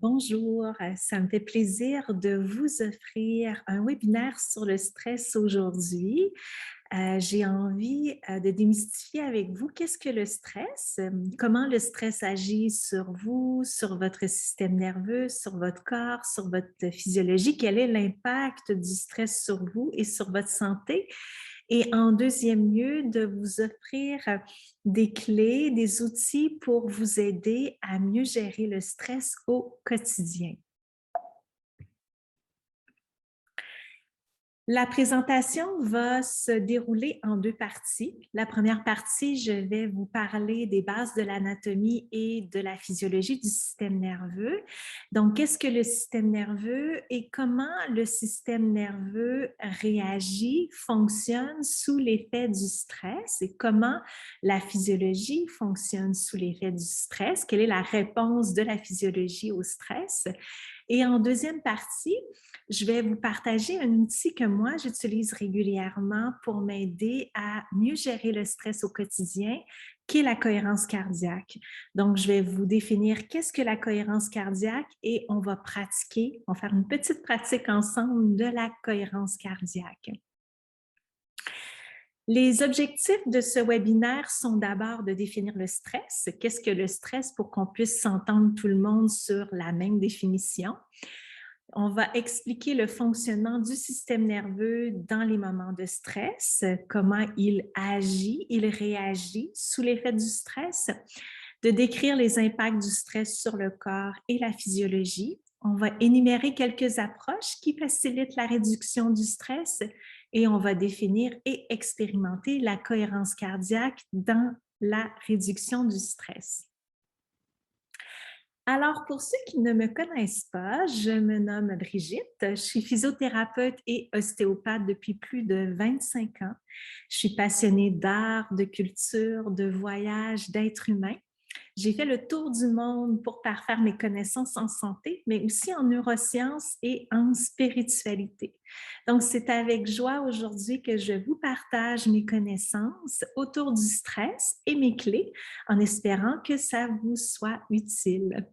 Bonjour, ça me fait plaisir de vous offrir un webinaire sur le stress aujourd'hui. J'ai envie de démystifier avec vous qu'est-ce que le stress, comment le stress agit sur vous, sur votre système nerveux, sur votre corps, sur votre physiologie, quel est l'impact du stress sur vous et sur votre santé. Et en deuxième lieu, de vous offrir des clés, des outils pour vous aider à mieux gérer le stress au quotidien. La présentation va se dérouler en deux parties. La première partie, je vais vous parler des bases de l'anatomie et de la physiologie du système nerveux. Donc, qu'est-ce que le système nerveux et comment le système nerveux réagit, fonctionne sous l'effet du stress et comment la physiologie fonctionne sous l'effet du stress, quelle est la réponse de la physiologie au stress. Et en deuxième partie, je vais vous partager un outil que moi, j'utilise régulièrement pour m'aider à mieux gérer le stress au quotidien, qui est la cohérence cardiaque. Donc, je vais vous définir qu'est-ce que la cohérence cardiaque et on va pratiquer, on va faire une petite pratique ensemble de la cohérence cardiaque. Les objectifs de ce webinaire sont d'abord de définir le stress. Qu'est-ce que le stress pour qu'on puisse s'entendre tout le monde sur la même définition? On va expliquer le fonctionnement du système nerveux dans les moments de stress, comment il agit, il réagit sous l'effet du stress, de décrire les impacts du stress sur le corps et la physiologie. On va énumérer quelques approches qui facilitent la réduction du stress et on va définir et expérimenter la cohérence cardiaque dans la réduction du stress. Alors, pour ceux qui ne me connaissent pas, je me nomme Brigitte, je suis physiothérapeute et ostéopathe depuis plus de 25 ans. Je suis passionnée d'art, de culture, de voyage, d'être humain. J'ai fait le tour du monde pour parfaire mes connaissances en santé, mais aussi en neurosciences et en spiritualité. Donc, c'est avec joie aujourd'hui que je vous partage mes connaissances autour du stress et mes clés, en espérant que ça vous soit utile.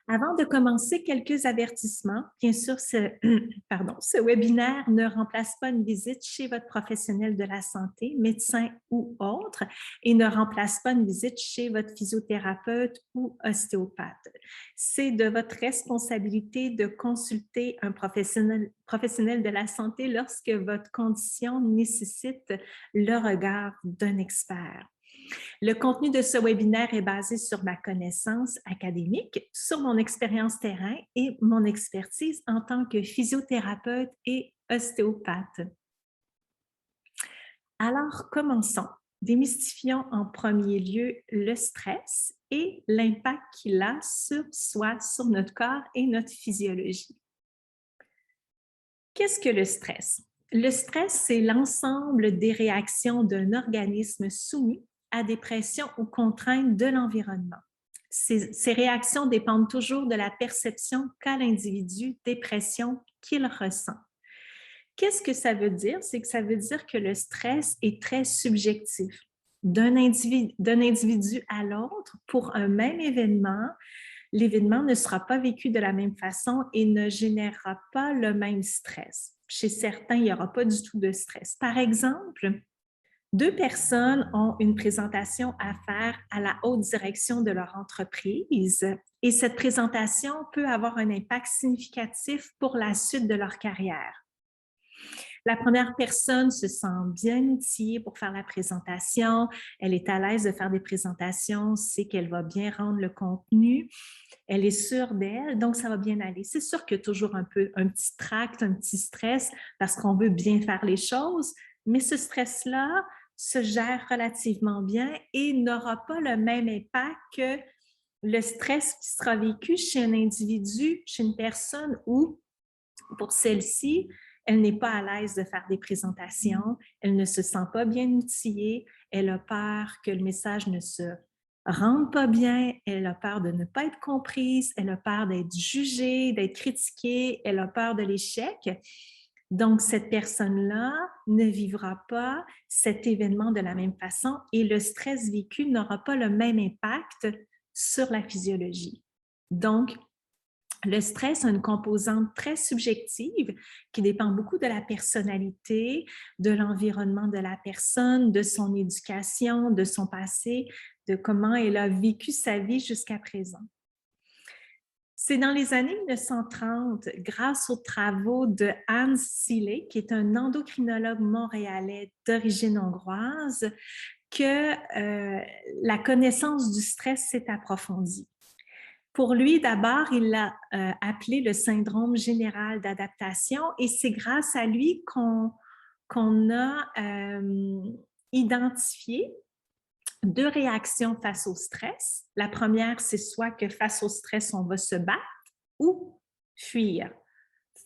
Avant de commencer, quelques avertissements. Bien sûr, ce webinaire ne remplace pas une visite chez votre professionnel de la santé, médecin ou autre, et ne remplace pas une visite chez votre physiothérapeute ou ostéopathe. C'est de votre responsabilité de consulter un professionnel de la santé lorsque votre condition nécessite le regard d'un expert. Le contenu de ce webinaire est basé sur ma connaissance académique, sur mon expérience terrain et mon expertise en tant que physiothérapeute et ostéopathe. Alors, commençons. Démystifions en premier lieu le stress et l'impact qu'il a sur soi, sur notre corps et notre physiologie. Qu'est-ce que le stress? Le stress, c'est l'ensemble des réactions d'un organisme soumis à des pressions ou contraintes de l'environnement. Ces réactions dépendent toujours de la perception qu'a l'individu des pressions qu'il ressent. Qu'est-ce que ça veut dire? C'est que ça veut dire que le stress est très subjectif. D'un individu à l'autre, pour un même événement, l'événement ne sera pas vécu de la même façon et ne générera pas le même stress. Chez certains, il n'y aura pas du tout de stress. Par exemple, deux personnes ont une présentation à faire à la haute direction de leur entreprise et cette présentation peut avoir un impact significatif pour la suite de leur carrière. La première personne se sent bien outillée pour faire la présentation, elle est à l'aise de faire des présentations, sait qu'elle va bien rendre le contenu, elle est sûre d'elle, donc ça va bien aller. C'est sûr qu'il y a toujours un petit tract, un petit stress parce qu'on veut bien faire les choses, mais ce stress-là se gère relativement bien et n'aura pas le même impact que le stress qui sera vécu chez un individu, chez une personne où, pour celle-ci, elle n'est pas à l'aise de faire des présentations, elle ne se sent pas bien outillée, elle a peur que le message ne se rende pas bien, elle a peur de ne pas être comprise, elle a peur d'être jugée, d'être critiquée, elle a peur de l'échec. Donc, cette personne-là ne vivra pas cet événement de la même façon et le stress vécu n'aura pas le même impact sur la physiologie. Donc, le stress a une composante très subjective qui dépend beaucoup de la personnalité, de l'environnement de la personne, de son éducation, de son passé, de comment elle a vécu sa vie jusqu'à présent. C'est dans les années 1930, grâce aux travaux de Hans Selye, qui est un endocrinologue montréalais d'origine hongroise, que la connaissance du stress s'est approfondie. Pour lui, d'abord, il l'a appelé le syndrome général d'adaptation et c'est grâce à lui qu'on a identifié deux réactions face au stress. La première, c'est soit que face au stress, on va se battre ou fuir.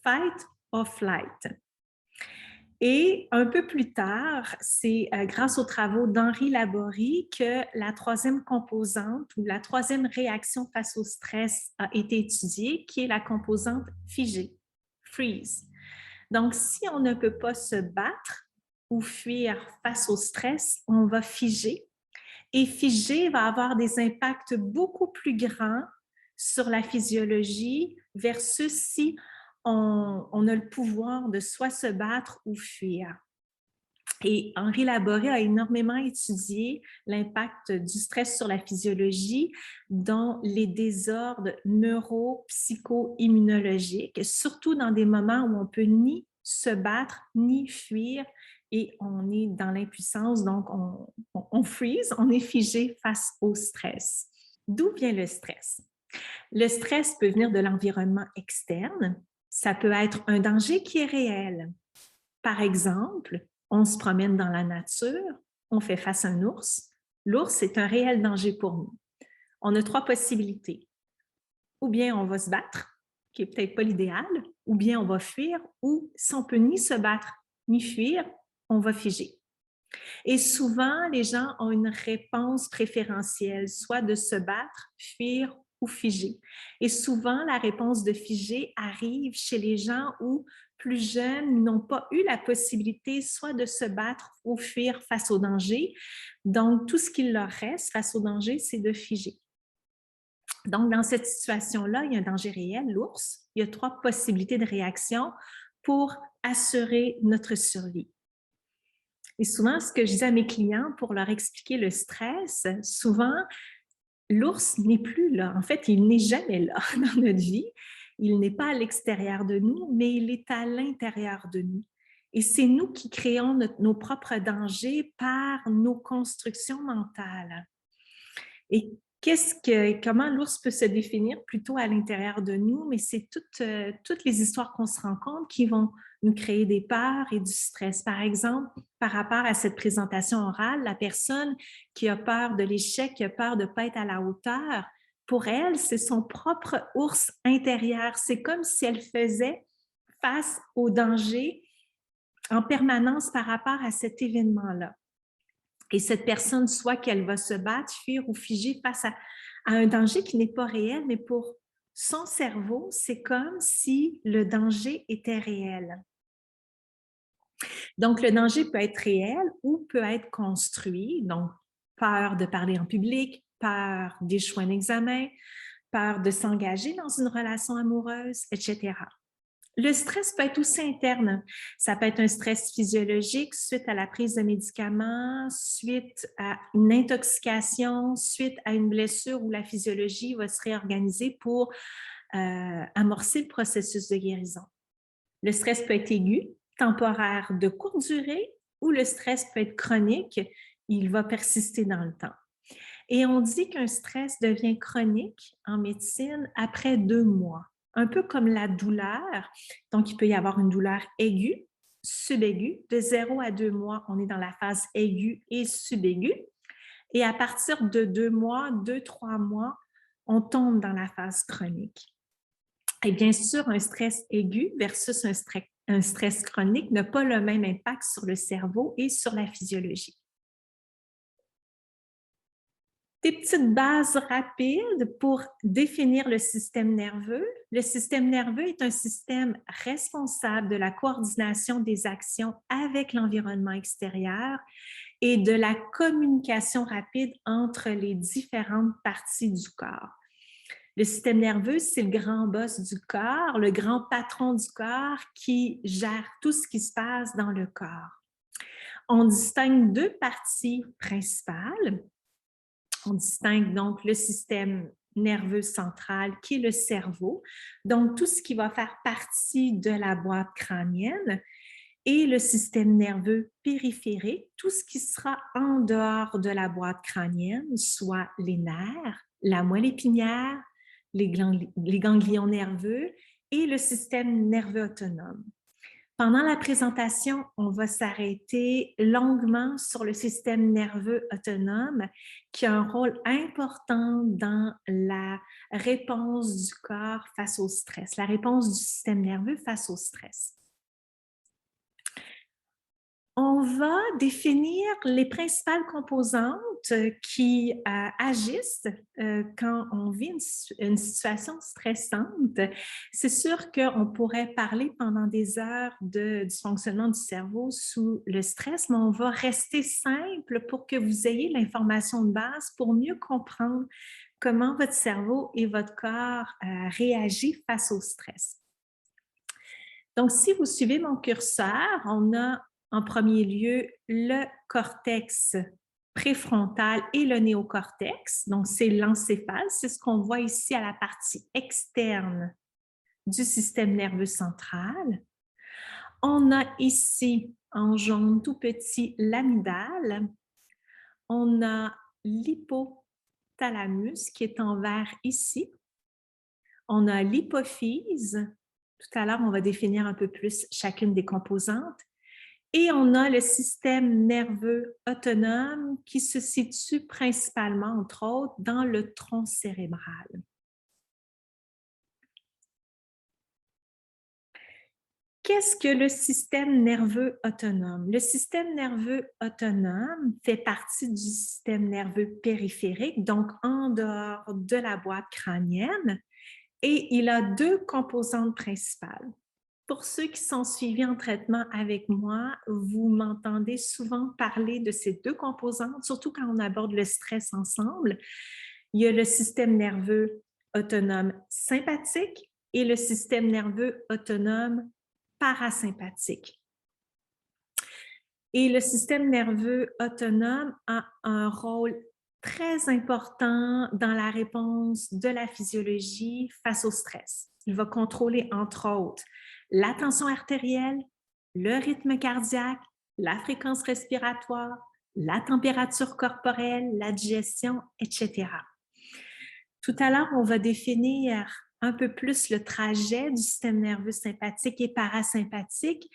Fight or flight. Et un peu plus tard, c'est grâce aux travaux d'Henri Laborie que la troisième composante ou la troisième réaction face au stress a été étudiée, qui est la composante figée, freeze. Donc, si on ne peut pas se battre ou fuir face au stress, on va figer. Et figer va avoir des impacts beaucoup plus grands sur la physiologie versus si on a le pouvoir de soit se battre ou fuir. Et Henri Laborie a énormément étudié l'impact du stress sur la physiologie, dont les désordres neuro-psycho-immunologiques, surtout dans des moments où on peut ni se battre ni fuir et on est dans l'impuissance, donc on freeze, on est figé face au stress. D'où vient le stress? Le stress peut venir de l'environnement externe. Ça peut être un danger qui est réel. Par exemple, on se promène dans la nature, on fait face à un ours. L'ours est un réel danger pour nous. On a trois possibilités. Ou bien on va se battre, qui n'est peut-être pas l'idéal, ou bien on va fuir, ou si on ne peut ni se battre ni fuir, on va figer. Et souvent, les gens ont une réponse préférentielle, soit de se battre, fuir ou figer. Et souvent, la réponse de figer arrive chez les gens où, plus jeunes, n'ont pas eu la possibilité soit de se battre ou fuir face au danger. Donc, tout ce qu'il leur reste face au danger, c'est de figer. Donc, dans cette situation-là, il y a un danger réel, l'ours. Il y a trois possibilités de réaction pour assurer notre survie. Et souvent, ce que je dis à mes clients pour leur expliquer le stress, souvent, l'ours n'est plus là. En fait, il n'est jamais là dans notre vie. Il n'est pas à l'extérieur de nous, mais il est à l'intérieur de nous. Et c'est nous qui créons nos propres dangers par nos constructions mentales. Et comment l'ours peut se définir plutôt à l'intérieur de nous, mais c'est toutes les histoires qu'on se rend compte qui vont nous créer des peurs et du stress. Par exemple, par rapport à cette présentation orale, la personne qui a peur de l'échec, qui a peur de ne pas être à la hauteur, pour elle, c'est son propre ours intérieur. C'est comme si elle faisait face au danger en permanence par rapport à cet événement-là. Et cette personne, soit qu'elle va se battre, fuir ou figer face à un danger qui n'est pas réel, mais pour son cerveau, c'est comme si le danger était réel. Donc, le danger peut être réel ou peut être construit. Donc, peur de parler en public, peur d'échouer un examen, peur de s'engager dans une relation amoureuse, etc. Le stress peut être aussi interne. Ça peut être un stress physiologique suite à la prise de médicaments, suite à une intoxication, suite à une blessure où la physiologie va se réorganiser pour amorcer le processus de guérison. Le stress peut être aigu, temporaire de courte durée, ou le stress peut être chronique, il va persister dans le temps. Et on dit qu'un stress devient chronique en médecine après 2 mois. Un peu comme la douleur. Donc, il peut y avoir une douleur aiguë, subaiguë. De 0 à 2 mois, on est dans la phase aiguë et subaiguë. Et à partir de 2 mois, 2-3 mois, on tombe dans la phase chronique. Et bien sûr, un stress aigu versus un stress chronique n'a pas le même impact sur le cerveau et sur la physiologie. Des petites bases rapides pour définir le système nerveux. Le système nerveux est un système responsable de la coordination des actions avec l'environnement extérieur et de la communication rapide entre les différentes parties du corps. Le système nerveux, c'est le grand boss du corps, le grand patron du corps qui gère tout ce qui se passe dans le corps. On distingue deux parties principales. On distingue donc le système nerveux central qui est le cerveau, donc tout ce qui va faire partie de la boîte crânienne, et le système nerveux périphérique, tout ce qui sera en dehors de la boîte crânienne, soit les nerfs, la moelle épinière, les ganglions nerveux et le système nerveux autonome. Pendant la présentation, on va s'arrêter longuement sur le système nerveux autonome qui a un rôle important dans la réponse du corps face au stress, la réponse du système nerveux face au stress. On va définir les principales composantes qui agissent quand on vit une situation stressante. C'est sûr qu'on pourrait parler pendant des heures du fonctionnement du cerveau sous le stress, mais on va rester simple pour que vous ayez l'information de base pour mieux comprendre comment votre cerveau et votre corps réagissent face au stress. Donc, si vous suivez mon curseur, on a en premier lieu le cortex préfrontal et le néocortex. Donc, c'est l'encéphale. C'est ce qu'on voit ici à la partie externe du système nerveux central. On a ici, en jaune tout petit, l'amygdale. On a l'hypothalamus qui est en vert ici. On a l'hypophyse. Tout à l'heure, on va définir un peu plus chacune des composantes. Et on a le système nerveux autonome qui se situe principalement, entre autres, dans le tronc cérébral. Qu'est-ce que le système nerveux autonome? Le système nerveux autonome fait partie du système nerveux périphérique, donc en dehors de la boîte crânienne, et il a deux composantes principales. Pour ceux qui sont suivis en traitement avec moi, vous m'entendez souvent parler de ces deux composantes, surtout quand on aborde le stress ensemble. Il y a le système nerveux autonome sympathique et le système nerveux autonome parasympathique. Et le système nerveux autonome a un rôle très important dans la réponse de la physiologie face au stress. Il va contrôler, entre autres, la tension artérielle, le rythme cardiaque, la fréquence respiratoire, la température corporelle, la digestion, etc. Tout à l'heure, on va définir un peu plus le trajet du système nerveux sympathique et parasympathique.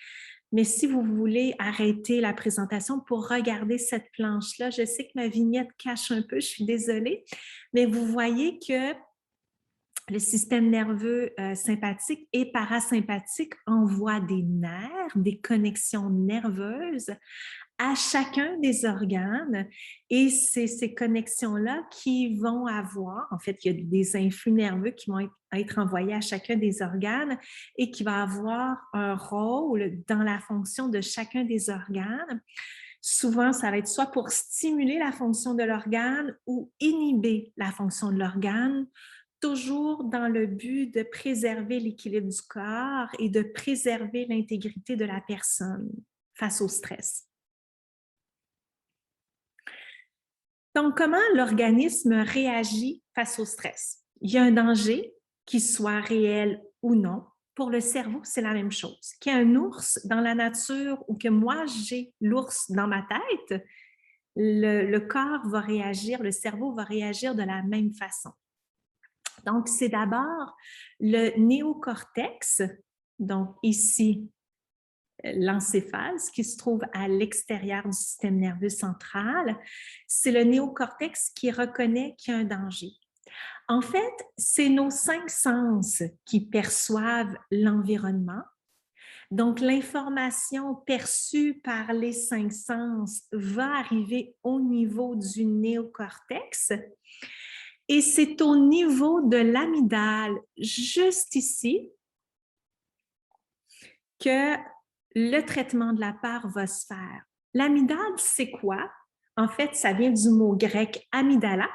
Mais si vous voulez arrêter la présentation pour regarder cette planche-là, je sais que ma vignette cache un peu, je suis désolée, mais vous voyez que le système nerveux sympathique et parasympathique envoie des nerfs, des connexions nerveuses à chacun des organes et c'est ces connexions-là qui vont avoir, en fait, il y a des influx nerveux qui vont être envoyés à chacun des organes et qui va avoir un rôle dans la fonction de chacun des organes. Souvent, ça va être soit pour stimuler la fonction de l'organe ou inhiber la fonction de l'organe, toujours dans le but de préserver l'équilibre du corps et de préserver l'intégrité de la personne face au stress. Donc, comment l'organisme réagit face au stress? Il y a un danger, qu'il soit réel ou non. Pour le cerveau, c'est la même chose. Qu'il y ait un ours dans la nature ou que moi, j'ai l'ours dans ma tête, le corps va réagir, le cerveau va réagir de la même façon. Donc, c'est d'abord le néocortex, donc ici, l'encéphale, ce qui se trouve à l'extérieur du système nerveux central. C'est le néocortex qui reconnaît qu'il y a un danger. En fait, c'est nos 5 sens qui perçoivent l'environnement. Donc, l'information perçue par les 5 sens va arriver au niveau du néocortex. Et c'est au niveau de l'amygdale, juste ici, que le traitement de la peur va se faire. L'amygdale, c'est quoi? En fait, ça vient du mot grec amygdala,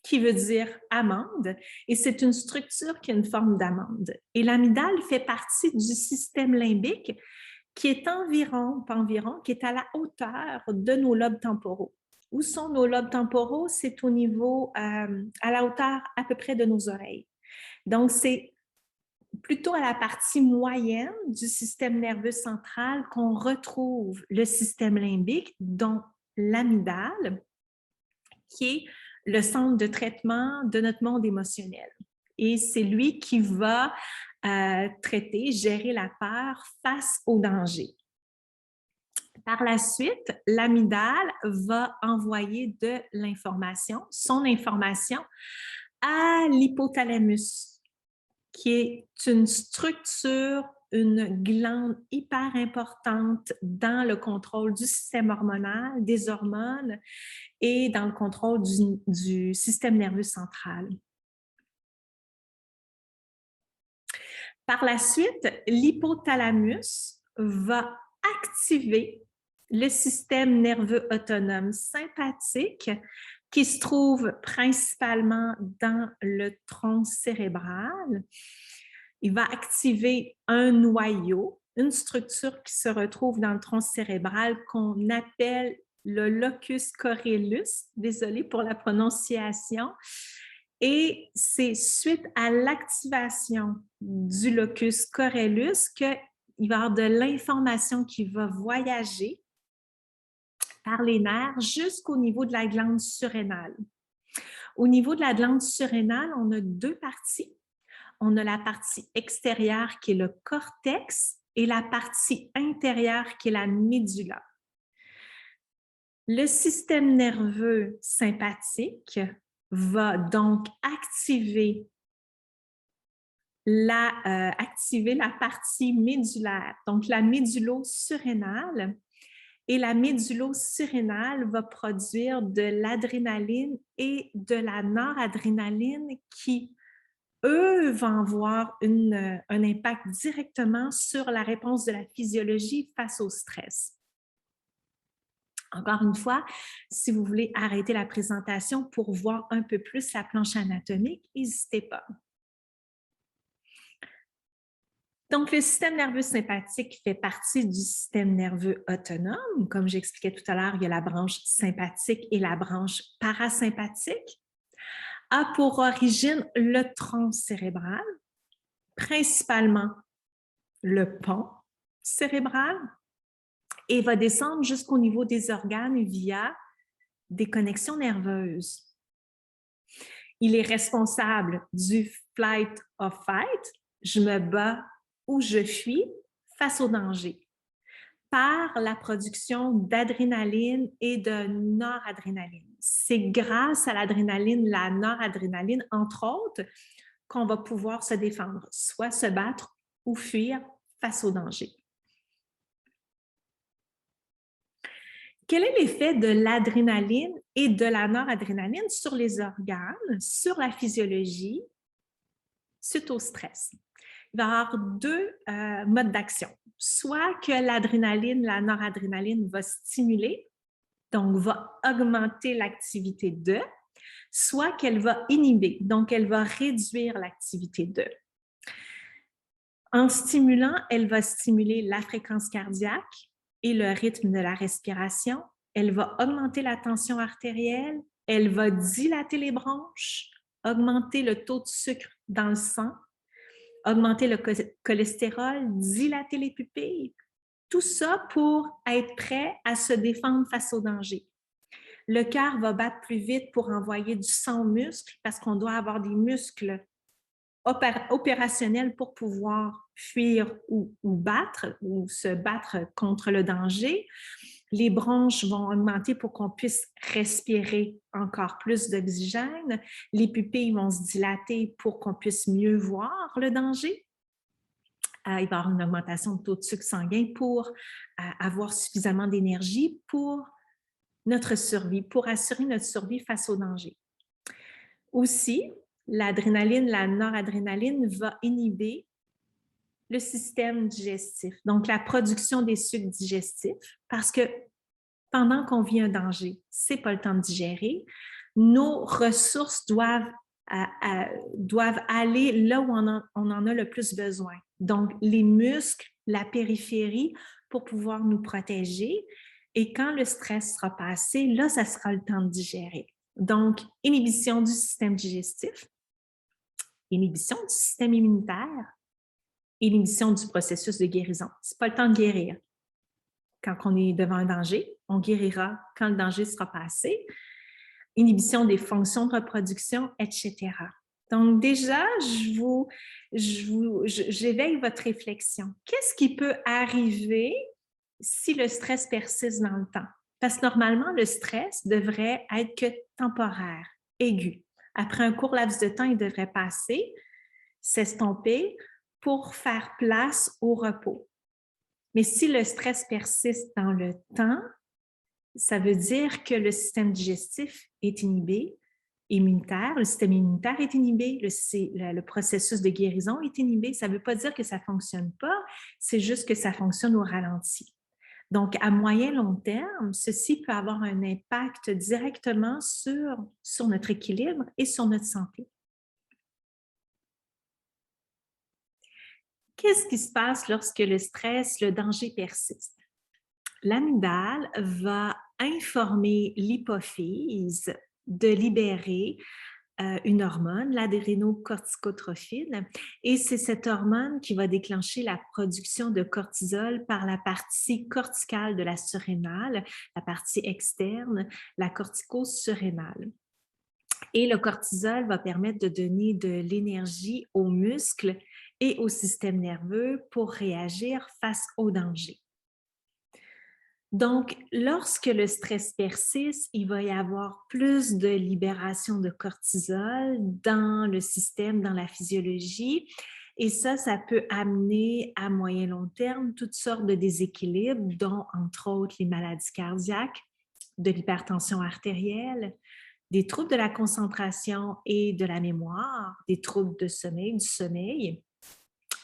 qui veut dire amande, et c'est une structure qui a une forme d'amande. Et l'amygdale fait partie du système limbique qui est qui est à la hauteur de nos lobes temporaux. Où sont nos lobes temporaux? C'est au niveau, à la hauteur à peu près de nos oreilles. Donc, c'est plutôt à la partie moyenne du système nerveux central qu'on retrouve le système limbique, dont l'amygdale, qui est le centre de traitement de notre monde émotionnel. Et c'est lui qui va traiter, gérer la peur face au danger. Par la suite, l'amygdale va envoyer de l'information, son information, à l'hypothalamus, qui est une structure, une glande hyper importante dans le contrôle du système hormonal, des hormones et dans le contrôle du système nerveux central. Par la suite, l'hypothalamus va activer le système nerveux autonome sympathique qui se trouve principalement dans le tronc cérébral. Il va activer un noyau, une structure qui se retrouve dans le tronc cérébral qu'on appelle le locus coeruleus. Désolée pour la prononciation. Et c'est suite à l'activation du locus coeruleus qu'il va y avoir de l'information qui va voyager par les nerfs jusqu'au niveau de la glande surrénale. Au niveau de la glande surrénale, on a deux parties. On a la partie extérieure qui est le cortex et la partie intérieure qui est la médulla. Le système nerveux sympathique va donc activer la partie médullaire, donc la médullo-surrénale. Et la médullo-surrénale va produire de l'adrénaline et de la noradrénaline qui, eux, vont avoir un impact directement sur la réponse de la physiologie face au stress. Encore une fois, si vous voulez arrêter la présentation pour voir un peu plus la planche anatomique, n'hésitez pas. Donc, le système nerveux sympathique fait partie du système nerveux autonome. Comme j'expliquais tout à l'heure, il y a la branche sympathique et la branche parasympathique. A pour origine le tronc cérébral, principalement le pont cérébral, et va descendre jusqu'au niveau des organes via des connexions nerveuses. Il est responsable du flight or fight, je me bats ou je fuis face au danger, par la production d'adrénaline et de noradrénaline. C'est grâce à l'adrénaline, la noradrénaline, entre autres, qu'on va pouvoir se défendre, soit se battre ou fuir face au danger. Quel est l'effet de l'adrénaline et de la noradrénaline sur les organes, sur la physiologie, suite au stress? Il va y avoir deux modes d'action. Soit que l'adrénaline, la noradrénaline va stimuler, donc va augmenter l'activité de, soit qu'elle va inhiber, donc elle va réduire l'activité de. En stimulant, elle va stimuler la fréquence cardiaque et le rythme de la respiration. Elle va augmenter la tension artérielle, elle va dilater les bronches, augmenter le taux de sucre dans le sang, augmenter le cholestérol, dilater les pupilles. Tout ça pour être prêt à se défendre face au danger. Le cœur va battre plus vite pour envoyer du sang aux muscles parce qu'on doit avoir des muscles opérationnels pour pouvoir fuir ou battre ou se battre contre le danger. Les bronches vont augmenter pour qu'on puisse respirer encore plus d'oxygène. Les pupilles vont se dilater pour qu'on puisse mieux voir le danger. Il va y avoir une augmentation de taux de sucre sanguin pour avoir suffisamment d'énergie pour notre survie, pour assurer notre survie face au danger. Aussi, l'adrénaline, la noradrénaline va inhiber le système digestif, donc la production des sucs digestifs, parce que pendant qu'on vit un danger, ce n'est pas le temps de digérer. nos ressources doivent aller là où on en a le plus besoin. Donc, les muscles, la périphérie, pour pouvoir nous protéger. Et quand le stress sera passé, là, ça sera le temps de digérer. Donc, inhibition du système digestif, inhibition du système immunitaire, inhibition du processus de guérison. Ce n'est pas le temps de guérir. Quand on est devant un danger, on guérira quand le danger sera passé. Inhibition des fonctions de reproduction, etc. Donc déjà, j'éveille votre réflexion. Qu'est-ce qui peut arriver si le stress persiste dans le temps? Parce que normalement, le stress devrait être que temporaire, aigu. Après un court laps de temps, il devrait passer, s'estomper pour faire place au repos. Mais si le stress persiste dans le temps, ça veut dire que le système digestif est inhibé, immunitaire, le système immunitaire est inhibé, le processus de guérison est inhibé. Ça ne veut pas dire que ça ne fonctionne pas, c'est juste que ça fonctionne au ralenti. Donc, à moyen long terme, ceci peut avoir un impact directement sur notre équilibre et sur notre santé. Qu'est-ce qui se passe lorsque le stress, le danger persiste? L'amygdale va informer l'hypophyse de libérer une hormone, l'adrénocorticotrophine, et c'est cette hormone qui va déclencher la production de cortisol par la partie corticale de la surrénale, la partie externe, la cortico-surrénale. Et le cortisol va permettre de donner de l'énergie aux muscles et au système nerveux pour réagir face au danger. Donc, lorsque le stress persiste, il va y avoir plus de libération de cortisol dans le système, dans la physiologie. Et ça peut amener à moyen long terme toutes sortes de déséquilibres, dont entre autres les maladies cardiaques, de l'hypertension artérielle, des troubles de la concentration et de la mémoire, des troubles de sommeil, du sommeil,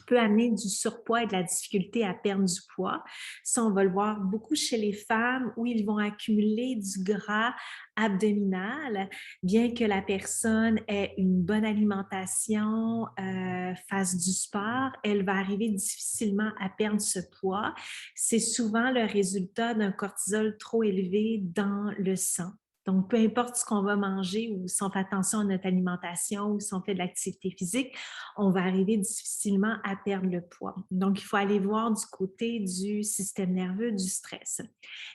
peut amener du surpoids et de la difficulté à perdre du poids. Ça, on va le voir beaucoup chez les femmes où ils vont accumuler du gras abdominal, bien que la personne ait une bonne alimentation, fasse du sport, elle va arriver difficilement à perdre ce poids. C'est souvent le résultat d'un cortisol trop élevé dans le sang. Donc, peu importe ce qu'on va manger ou si on fait attention à notre alimentation ou si on fait de l'activité physique, on va arriver difficilement à perdre le poids. Donc, il faut aller voir du côté du système nerveux, du stress.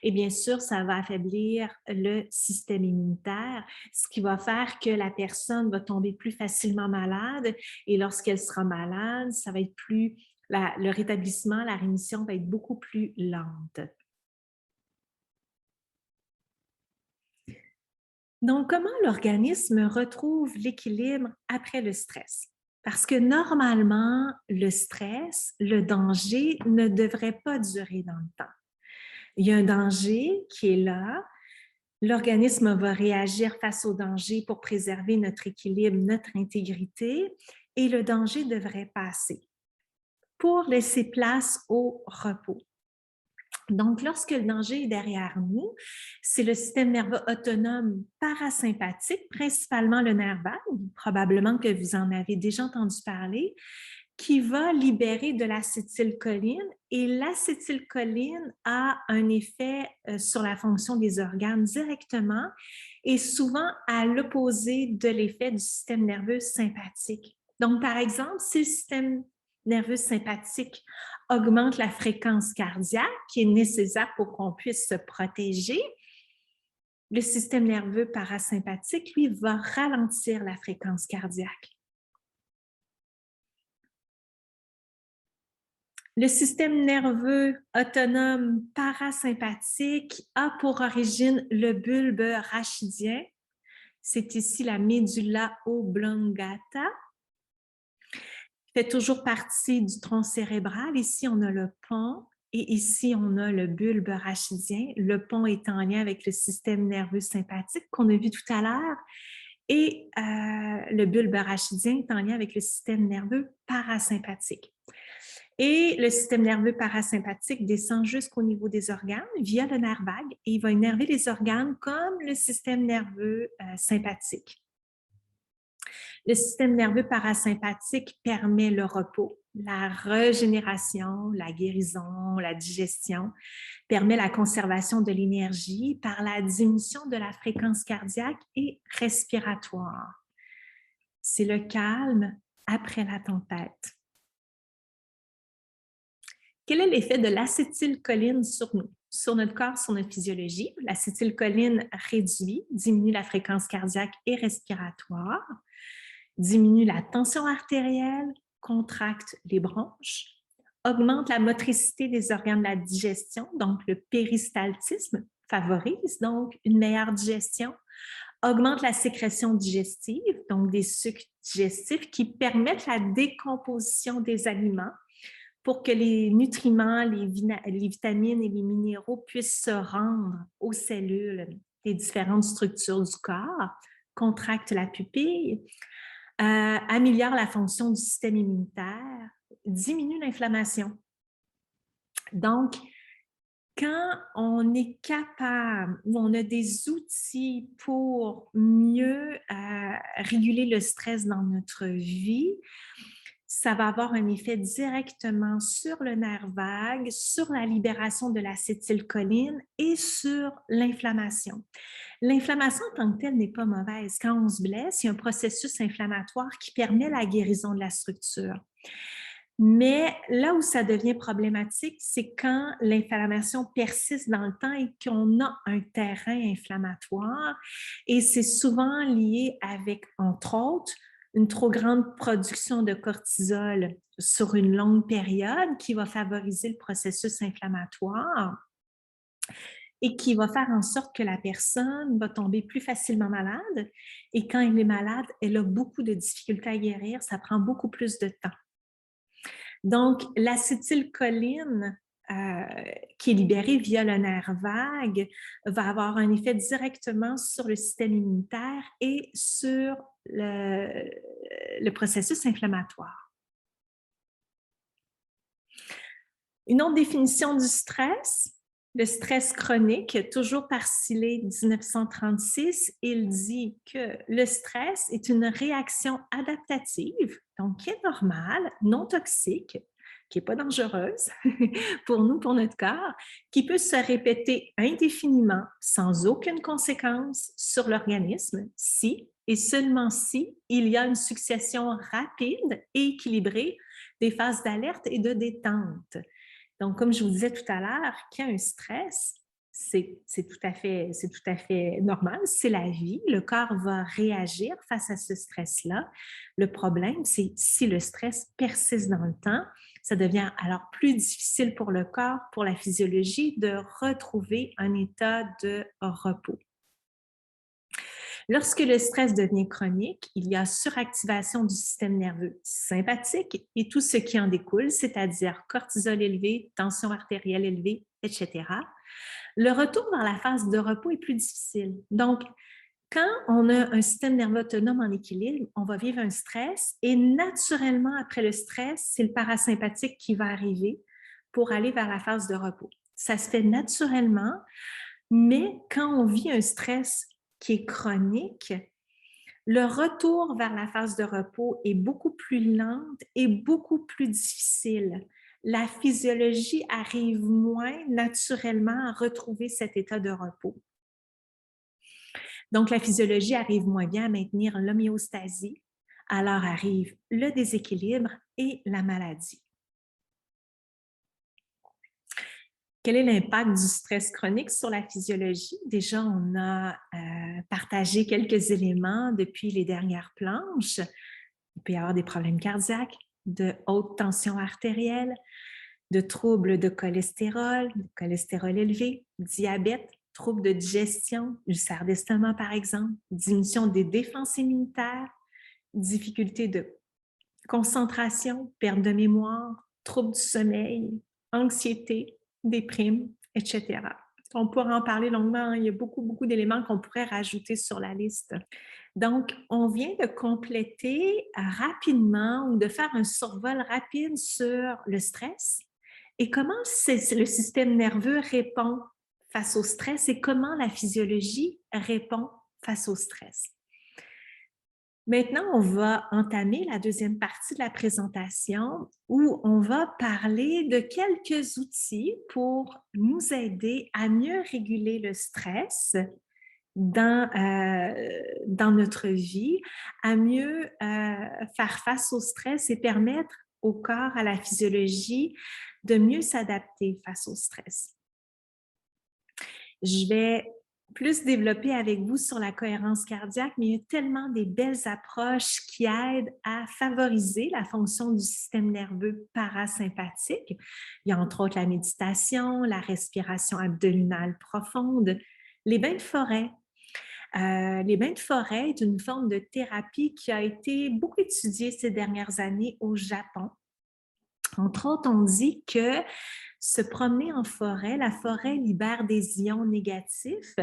Et bien sûr, ça va affaiblir le système immunitaire, ce qui va faire que la personne va tomber plus facilement malade et lorsqu'elle sera malade, ça va être le rétablissement, la rémission va être beaucoup plus lente. Donc, comment l'organisme retrouve l'équilibre après le stress? Parce que normalement, le stress, le danger ne devrait pas durer dans le temps. Il y a un danger qui est là. L'organisme va réagir face au danger pour préserver notre équilibre, notre intégrité, et le danger devrait passer pour laisser place au repos. Donc, lorsque le danger est derrière nous, c'est le système nerveux autonome parasympathique, principalement le nerf vague, probablement que vous en avez déjà entendu parler, qui va libérer de l'acétylcholine et l'acétylcholine a un effet sur la fonction des organes directement et souvent à l'opposé de l'effet du système nerveux sympathique. Donc, par exemple, si le système nerveux sympathique augmente la fréquence cardiaque qui est nécessaire pour qu'on puisse se protéger, le système nerveux parasympathique, lui, va ralentir la fréquence cardiaque. Le système nerveux autonome parasympathique a pour origine le bulbe rachidien. C'est ici la médulla oblongata. Fait toujours partie du tronc cérébral. Ici, on a le pont et ici, on a le bulbe rachidien. Le pont est en lien avec le système nerveux sympathique qu'on a vu tout à l'heure et le bulbe rachidien est en lien avec le système nerveux parasympathique. Et le système nerveux parasympathique descend jusqu'au niveau des organes via le nerf vague et il va énerver les organes comme le système nerveux sympathique. Le système nerveux parasympathique permet le repos, la régénération, la guérison, la digestion, permet la conservation de l'énergie par la diminution de la fréquence cardiaque et respiratoire. C'est le calme après la tempête. Quel est l'effet de l'acétylcholine sur nous, sur notre corps, sur notre physiologie? L'acétylcholine réduit, diminue la fréquence cardiaque et respiratoire, diminue la tension artérielle, contracte les bronches, augmente la motricité des organes de la digestion, donc le péristaltisme favorise donc une meilleure digestion, augmente la sécrétion digestive, donc des sucs digestifs qui permettent la décomposition des aliments pour que les nutriments, les vitamines et les minéraux puissent se rendre aux cellules des différentes structures du corps, contracte la pupille, améliore la fonction du système immunitaire, diminue l'inflammation. Donc, quand on est capable ou on a des outils pour mieux réguler le stress dans notre vie, ça va avoir un effet directement sur le nerf vague, sur la libération de l'acétylcholine et sur l'inflammation. L'inflammation en tant que telle n'est pas mauvaise. Quand on se blesse, il y a un processus inflammatoire qui permet la guérison de la structure. Mais là où ça devient problématique, c'est quand l'inflammation persiste dans le temps et qu'on a un terrain inflammatoire. Et c'est souvent lié avec, entre autres, une trop grande production de cortisol sur une longue période qui va favoriser le processus inflammatoire et qui va faire en sorte que la personne va tomber plus facilement malade. Et quand elle est malade, elle a beaucoup de difficultés à guérir, ça prend beaucoup plus de temps. Donc, l'acétylcholine qui est libérée via le nerf vague va avoir un effet directement sur le système immunitaire et sur le processus inflammatoire. Une autre définition du stress, le stress chronique, toujours par Sillé 1936, il dit que le stress est une réaction adaptative, donc qui est normale, non toxique, qui n'est pas dangereuse pour nous, pour notre corps, qui peut se répéter indéfiniment sans aucune conséquence sur l'organisme si et seulement si il y a une succession rapide et équilibrée des phases d'alerte et de détente. Donc, comme je vous disais tout à l'heure, qu'il y a un stress, c'est tout à fait normal, c'est la vie. Le corps va réagir face à ce stress-là. Le problème, c'est si le stress persiste dans le temps, ça devient alors plus difficile pour le corps, pour la physiologie, de retrouver un état de repos. Lorsque le stress devient chronique, il y a suractivation du système nerveux sympathique et tout ce qui en découle, c'est-à-dire cortisol élevé, tension artérielle élevée, etc. Le retour vers la phase de repos est plus difficile. Donc, quand on a un système nerveux autonome en équilibre, on va vivre un stress et naturellement, après le stress, c'est le parasympathique qui va arriver pour aller vers la phase de repos. Ça se fait naturellement, mais quand on vit un stress qui est chronique, le retour vers la phase de repos est beaucoup plus lente et beaucoup plus difficile. La physiologie arrive moins naturellement à retrouver cet état de repos. Donc, la physiologie arrive moins bien à maintenir l'homéostasie, alors arrive le déséquilibre et la maladie. Quel est l'impact du stress chronique sur la physiologie? Déjà, on a partagé quelques éléments depuis les dernières planches. Il peut y avoir des problèmes cardiaques, de haute tension artérielle, de troubles de cholestérol élevé, diabète, troubles de digestion, ulcère d'estomac par exemple, diminution des défenses immunitaires, difficultés de concentration, perte de mémoire, troubles du sommeil, anxiété, déprime, etc. On pourrait en parler longuement, il y a beaucoup d'éléments qu'on pourrait rajouter sur la liste. Donc, on vient de compléter rapidement ou de faire un survol rapide sur le stress et comment le système nerveux répond face au stress et comment la physiologie répond face au stress. Maintenant, on va entamer la deuxième partie de la présentation où on va parler de quelques outils pour nous aider à mieux réguler le stress dans notre vie, à mieux faire face au stress et permettre au corps, à la physiologie, de mieux s'adapter face au stress. Je vais plus développer avec vous sur la cohérence cardiaque, mais il y a tellement des belles approches qui aident à favoriser la fonction du système nerveux parasympathique. Il y a entre autres la méditation, la respiration abdominale profonde, les bains de forêt. Les bains de forêt est une forme de thérapie qui a été beaucoup étudiée ces dernières années au Japon. Entre autres, on dit que se promener en forêt, la forêt libère des ions négatifs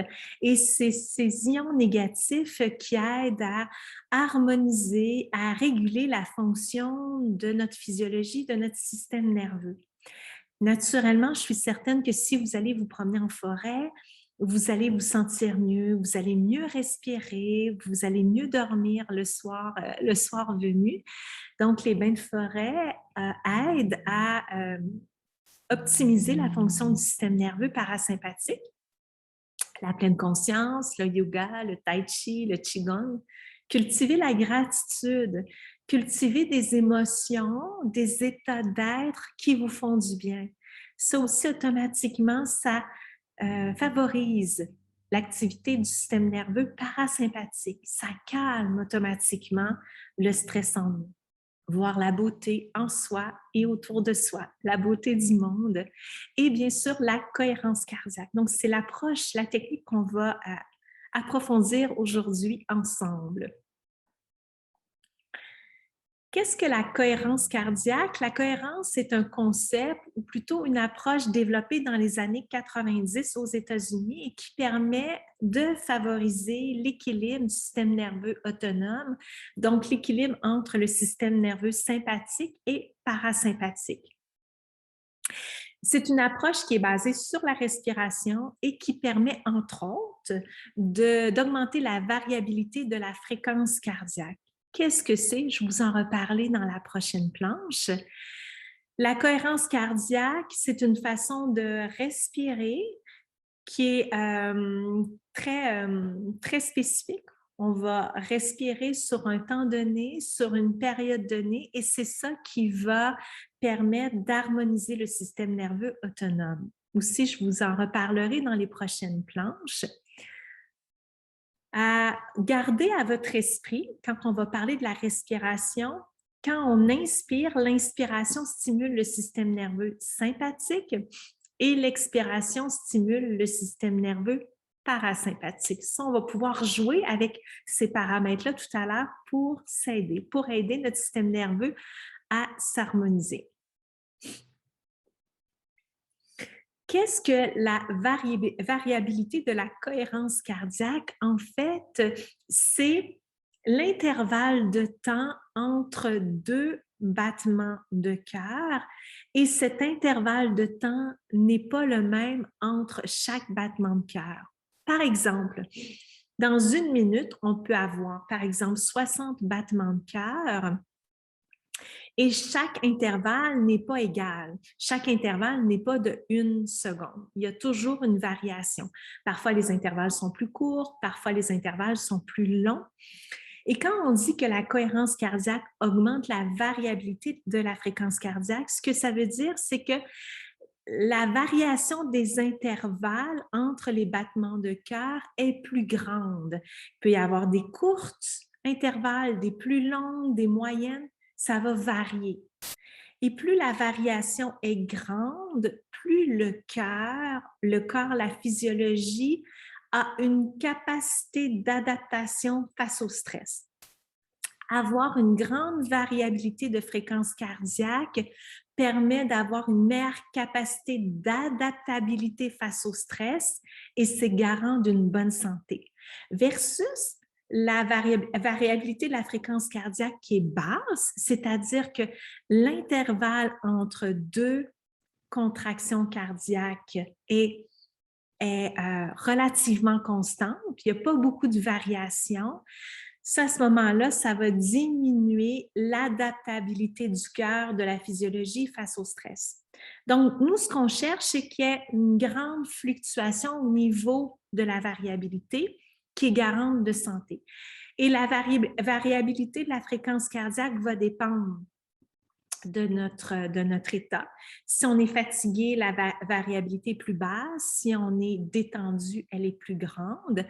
et c'est ces ions négatifs qui aident à harmoniser, à réguler la fonction de notre physiologie, de notre système nerveux. Naturellement, je suis certaine que si vous allez vous promener en forêt, vous allez vous sentir mieux, vous allez mieux respirer, vous allez mieux dormir le soir venu. Donc, les bains de forêt aident à optimiser la fonction du système nerveux parasympathique, la pleine conscience, le yoga, le tai chi, le qigong, cultiver la gratitude, cultiver des émotions, des états d'être qui vous font du bien. Ça aussi, automatiquement, ça favorise l'activité du système nerveux parasympathique. Ça calme automatiquement le stress en nous. Voir la beauté en soi et autour de soi, la beauté du monde et bien sûr la cohérence cardiaque. Donc, c'est l'approche, la technique qu'on va approfondir aujourd'hui ensemble. Qu'est-ce que la cohérence cardiaque? La cohérence, c'est un concept ou plutôt une approche développée dans les années 90 aux États-Unis et qui permet de favoriser l'équilibre du système nerveux autonome, donc l'équilibre entre le système nerveux sympathique et parasympathique. C'est une approche qui est basée sur la respiration et qui permet, entre autres, d'augmenter la variabilité de la fréquence cardiaque. Qu'est-ce que c'est? Je vous en reparler dans la prochaine planche. La cohérence cardiaque, c'est une façon de respirer qui est très spécifique. On va respirer sur un temps donné, sur une période donnée, et c'est ça qui va permettre d'harmoniser le système nerveux autonome. Aussi, je vous en reparlerai dans les prochaines planches. À garder à votre esprit, quand on va parler de la respiration, quand on inspire, l'inspiration stimule le système nerveux sympathique et l'expiration stimule le système nerveux parasympathique. Ça, on va pouvoir jouer avec ces paramètres-là tout à l'heure pour s'aider, pour aider notre système nerveux à s'harmoniser. Qu'est-ce que la variabilité de la cohérence cardiaque? En fait, c'est l'intervalle de temps entre deux battements de cœur et cet intervalle de temps n'est pas le même entre chaque battement de cœur. Par exemple, dans une minute, on peut avoir, par exemple, 60 battements de cœur. Et chaque intervalle n'est pas égal. Chaque intervalle n'est pas de 1 seconde. Il y a toujours une variation. Parfois, les intervalles sont plus courts, parfois, les intervalles sont plus longs. Et quand on dit que la cohérence cardiaque augmente la variabilité de la fréquence cardiaque, ce que ça veut dire, c'est que la variation des intervalles entre les battements de cœur est plus grande. Il peut y avoir des courtes intervalles, des plus longues, des moyennes. Ça va varier. Et plus la variation est grande, plus le corps, la physiologie a une capacité d'adaptation face au stress. Avoir une grande variabilité de fréquence cardiaque permet d'avoir une meilleure capacité d'adaptabilité face au stress et c'est garant d'une bonne santé. Versus la variabilité de la fréquence cardiaque qui est basse, c'est-à-dire que l'intervalle entre deux contractions cardiaques est relativement constant, puis il n'y a pas beaucoup de variations. Ça, à ce moment-là, ça va diminuer l'adaptabilité du cœur de la physiologie face au stress. Donc, nous, ce qu'on cherche, c'est qu'il y ait une grande fluctuation au niveau de la variabilité qui est garante de santé. Et la variabilité de la fréquence cardiaque va dépendre de notre état. Si on est fatigué, la variabilité est plus basse. Si on est détendu, elle est plus grande.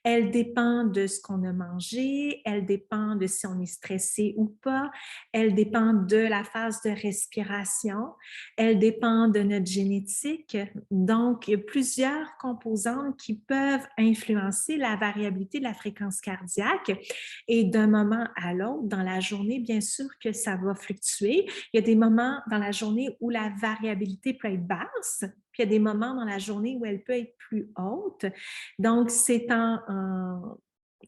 Elle dépend de ce qu'on a mangé. Elle dépend de si on est stressé ou pas. Elle dépend de la phase de respiration. Elle dépend de notre génétique. Donc, il y a plusieurs composantes qui peuvent influencer la variabilité de la fréquence cardiaque. Et d'un moment à l'autre, dans la journée, bien sûr que ça va fluctuer. Il y a des moments dans la journée où la variabilité peut être basse, puis il y a des moments dans la journée où elle peut être plus haute. Donc, c'est en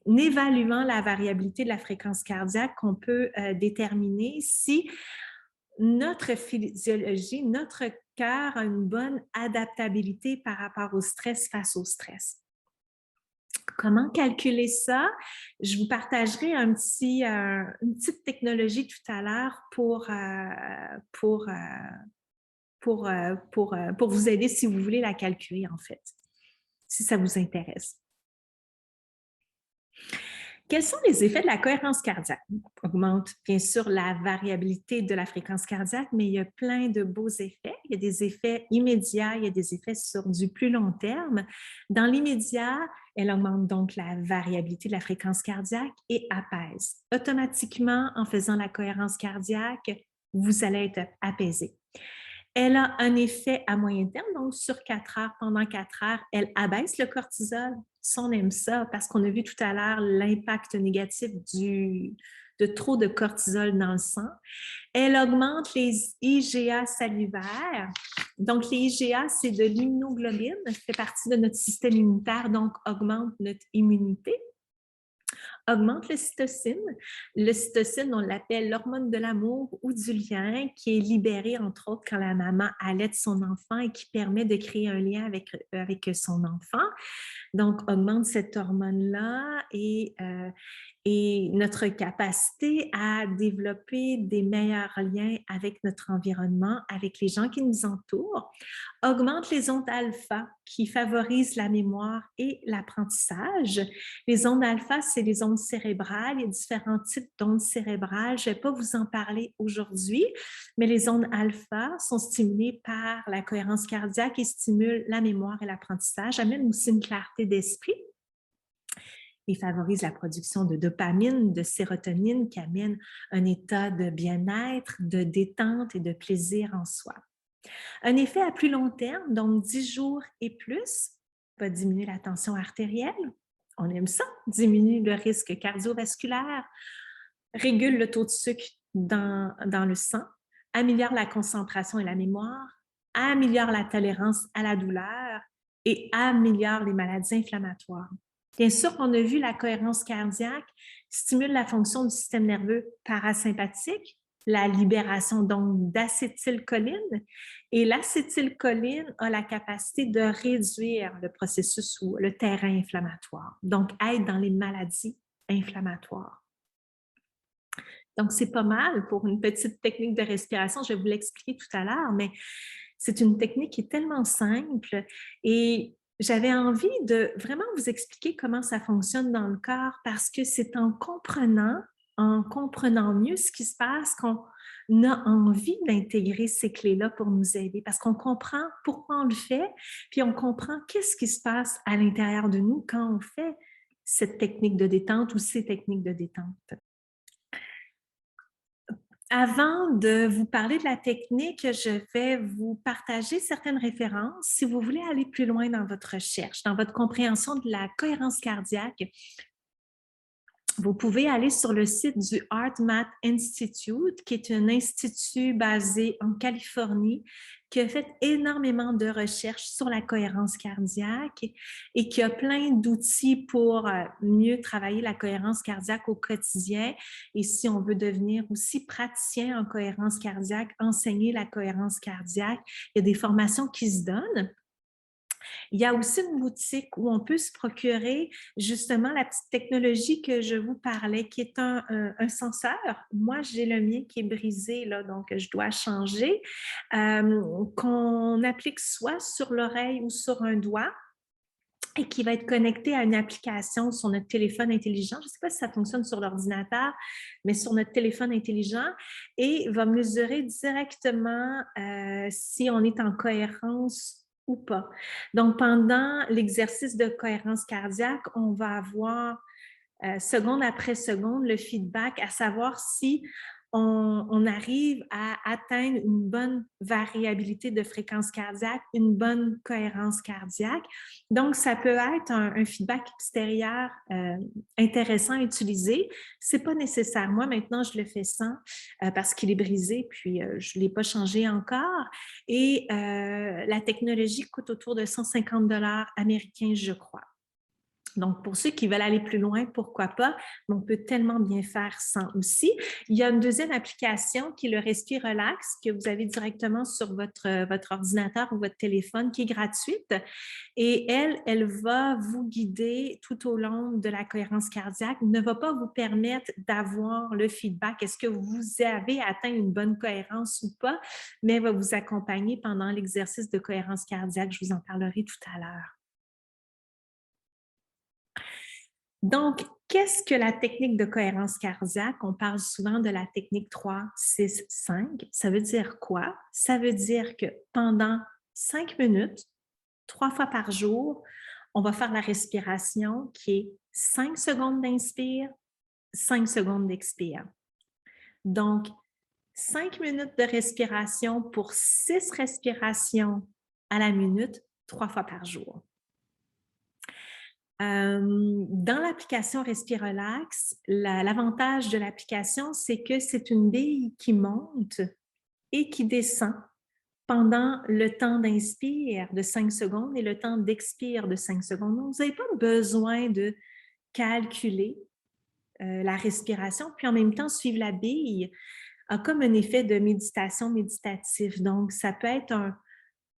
évaluant la variabilité de la fréquence cardiaque qu'on peut déterminer si notre physiologie, notre cœur a une bonne adaptabilité par rapport au stress face au stress. Comment calculer ça? Je vous partagerai une petite technologie tout à l'heure pour vous aider si vous voulez la calculer, en fait, si ça vous intéresse. Quels sont les effets de la cohérence cardiaque? On augmente bien sûr la variabilité de la fréquence cardiaque, mais il y a plein de beaux effets. Il y a des effets immédiats, il y a des effets sur du plus long terme. Dans l'immédiat, elle augmente donc la variabilité de la fréquence cardiaque et apaise. Automatiquement, en faisant la cohérence cardiaque, vous allez être apaisé. Elle a un effet à moyen terme, donc sur 4 heures, pendant 4 heures, elle abaisse le cortisol. Ça, on aime ça parce qu'on a vu tout à l'heure l'impact négatif de trop de cortisol dans le sang. Elle augmente les IgA salivaires. Donc, les IgA, c'est de l'immunoglobine, ça fait partie de notre système immunitaire, donc augmente notre immunité. Augmente l'ocytocine. L'ocytocine, on l'appelle l'hormone de l'amour ou du lien, qui est libérée, entre autres, quand la maman allaite son enfant et qui permet de créer un lien avec son enfant. Donc, augmente cette hormone-là et notre capacité à développer des meilleurs liens avec notre environnement, avec les gens qui nous entourent, augmente les ondes alpha qui favorisent la mémoire et l'apprentissage. Les ondes alpha, c'est les ondes cérébrales. Il y a différents types d'ondes cérébrales. Je ne vais pas vous en parler aujourd'hui, mais les ondes alpha sont stimulées par la cohérence cardiaque et stimulent la mémoire et l'apprentissage, amènent aussi une clarté d'esprit. Il favorise la production de dopamine, de sérotonine qui amène un état de bien-être, de détente et de plaisir en soi. Un effet à plus long terme, donc 10 jours et plus, va diminuer la tension artérielle. On aime ça, diminue le risque cardiovasculaire, régule le taux de sucre dans le sang, améliore la concentration et la mémoire, améliore la tolérance à la douleur et améliore les maladies inflammatoires. Bien sûr, on a vu la cohérence cardiaque stimule la fonction du système nerveux parasympathique, la libération donc d'acétylcholine. Et l'acétylcholine a la capacité de réduire le processus ou le terrain inflammatoire, donc aide dans les maladies inflammatoires. Donc, c'est pas mal pour une petite technique de respiration. Je vais vous l'expliquer tout à l'heure, mais c'est une technique qui est tellement simple et j'avais envie de vraiment vous expliquer comment ça fonctionne dans le corps parce que c'est en comprenant mieux ce qui se passe qu'on a envie d'intégrer ces clés-là pour nous aider parce qu'on comprend pourquoi on le fait, puis on comprend qu'est-ce qui se passe à l'intérieur de nous quand on fait cette technique de détente ou ces techniques de détente. Avant de vous parler de la technique, je vais vous partager certaines références. Si vous voulez aller plus loin dans votre recherche, dans votre compréhension de la cohérence cardiaque, vous pouvez aller sur le site du HeartMath Institute, qui est un institut basé en Californie, qui a fait énormément de recherches sur la cohérence cardiaque et qui a plein d'outils pour mieux travailler la cohérence cardiaque au quotidien. Et si on veut devenir aussi praticien en cohérence cardiaque, enseigner la cohérence cardiaque, il y a des formations qui se donnent. Il y a aussi une boutique où on peut se procurer justement la petite technologie que je vous parlais, qui est un senseur. Moi, j'ai le mien qui est brisé, là, donc je dois changer, qu'on applique soit sur l'oreille ou sur un doigt et qui va être connecté à une application sur notre téléphone intelligent. Je ne sais pas si ça fonctionne sur l'ordinateur, mais sur notre téléphone intelligent, et va mesurer directement si on est en cohérence ou pas. Donc, pendant l'exercice de cohérence cardiaque, on va avoir seconde après seconde le feedback, à savoir si on arrive à atteindre une bonne variabilité de fréquence cardiaque, une bonne cohérence cardiaque. Donc, ça peut être un feedback extérieur intéressant à utiliser. Ce n'est pas nécessaire. Moi, maintenant, je le fais sans parce qu'il est brisé, puis je ne l'ai pas changé encore. Et la technologie coûte autour de 150 $ américains, je crois. Donc, pour ceux qui veulent aller plus loin, pourquoi pas, mais on peut tellement bien faire sans aussi. Il y a une deuxième application qui est le Respire Relax, que vous avez directement sur votre ordinateur ou votre téléphone, qui est gratuite. Et elle va vous guider tout au long de la cohérence cardiaque, ne va pas vous permettre d'avoir le feedback, est-ce que vous avez atteint une bonne cohérence ou pas, mais elle va vous accompagner pendant l'exercice de cohérence cardiaque. Je vous en parlerai tout à l'heure. Donc, qu'est-ce que la technique de cohérence cardiaque? On parle souvent de la technique 3-6-5. Ça veut dire quoi? Ça veut dire que pendant 5 minutes, 3 fois par jour, on va faire la respiration qui est 5 secondes d'inspire, 5 secondes d'expire. Donc, 5 minutes de respiration pour 6 respirations à la minute, 3 fois par jour. Dans l'application Respirelax, l'avantage de l'application, c'est que c'est une bille qui monte et qui descend pendant le temps d'inspire de 5 secondes et le temps d'expire de 5 secondes. Donc, vous n'avez pas besoin de calculer la respiration, puis en même temps, suivre la bille a comme un effet de méditation méditatif. Donc, ça peut être